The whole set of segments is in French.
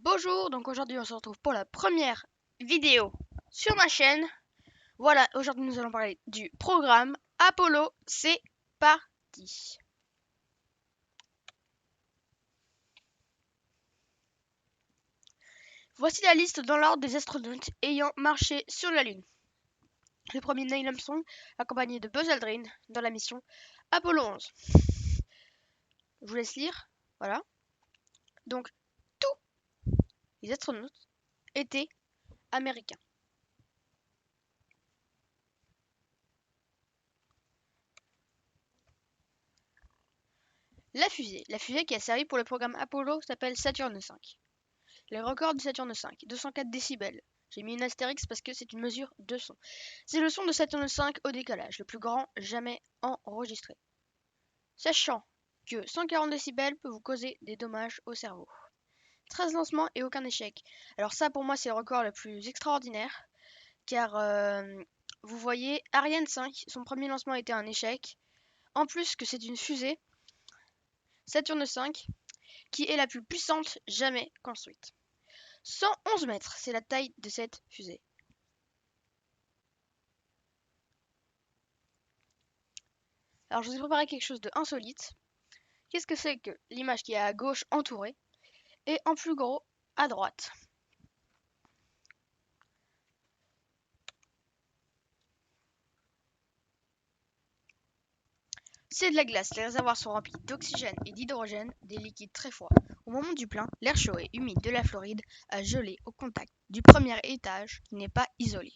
Bonjour, donc aujourd'hui on se retrouve pour la première vidéo sur ma chaîne. Voilà, aujourd'hui nous allons parler du programme Apollo. C'est parti. Voici la liste dans l'ordre des astronautes ayant marché sur la Lune. Le premier, Neil Armstrong, accompagné de Buzz Aldrin dans la mission Apollo 11. Je vous laisse lire, voilà. Donc, tous les astronautes étaient américains. La fusée qui a servi pour le programme Apollo s'appelle Saturne V. Les records de Saturne V, 204 décibels. J'ai mis une astérix parce que c'est une mesure de son. C'est le son de Saturne V au décalage, le plus grand jamais enregistré. Sachant que 140 décibels peut vous causer des dommages au cerveau. 13 lancements et aucun échec. Alors ça pour moi c'est le record le plus extraordinaire, car vous voyez, Ariane 5, son premier lancement a été un échec. En plus que c'est une fusée, Saturne V, qui est la plus puissante jamais construite. 111 mètres, c'est la taille de cette fusée. Alors je vous ai préparé quelque chose de insolite. Qu'est-ce que c'est que l'image qui est à gauche entourée et en plus gros à droite? C'est de la glace. Les réservoirs sont remplis d'oxygène et d'hydrogène, des liquides très froids. Au moment du plein, l'air chaud et humide de la Floride a gelé au contact du premier étage qui n'est pas isolé.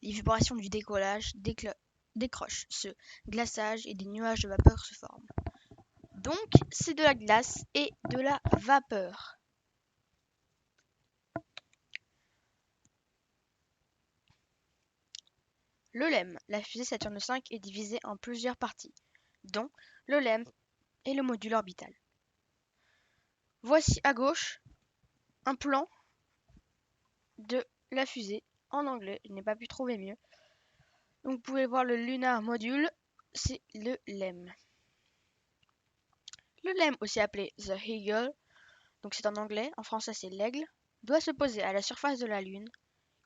Les vibrations du décollage décrochent ce glaçage et des nuages de vapeur se forment. Donc, c'est de la glace et de la vapeur. Le LEM, la fusée Saturne V, est divisée en plusieurs parties, dont le LEM et le module orbital. Voici à gauche un plan de la fusée en anglais, je n'ai pas pu trouver mieux. Donc vous pouvez voir le Lunar Module, c'est le LEM. Le LEM, aussi appelé The Eagle, donc c'est en anglais, en français c'est l'aigle, doit se poser à la surface de la Lune.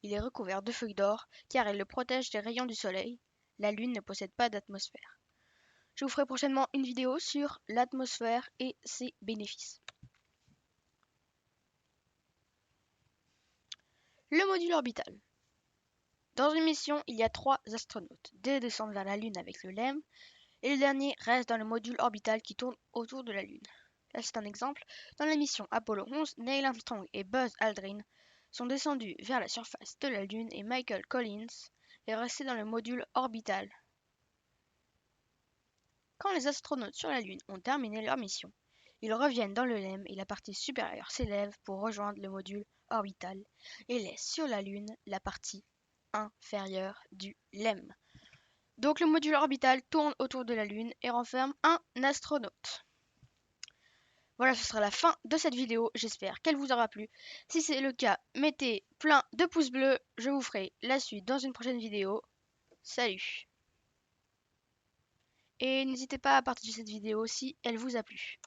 Il est recouvert de feuilles d'or car elle le protège des rayons du soleil. La Lune ne possède pas d'atmosphère. Je vous ferai prochainement une vidéo sur l'atmosphère et ses bénéfices. Le module orbital. Dans une mission, il y a 3 astronautes. 2 descendent vers la Lune avec le LEM et le dernier reste dans le module orbital qui tourne autour de la Lune. Là, c'est un exemple. Dans la mission Apollo 11, Neil Armstrong et Buzz Aldrin sont descendus vers la surface de la Lune et Michael Collins est resté dans le module orbital. Quand les astronautes sur la Lune ont terminé leur mission, ils reviennent dans le LEM et la partie supérieure s'élève pour rejoindre le module orbital et laisse sur la Lune la partie inférieure du LEM. Donc le module orbital tourne autour de la Lune et renferme un astronaute. Voilà, ce sera la fin de cette vidéo. J'espère qu'elle vous aura plu. Si c'est le cas, mettez plein de pouces bleus. Je vous ferai la suite dans une prochaine vidéo. Salut! Et n'hésitez pas à partager cette vidéo si elle vous a plu.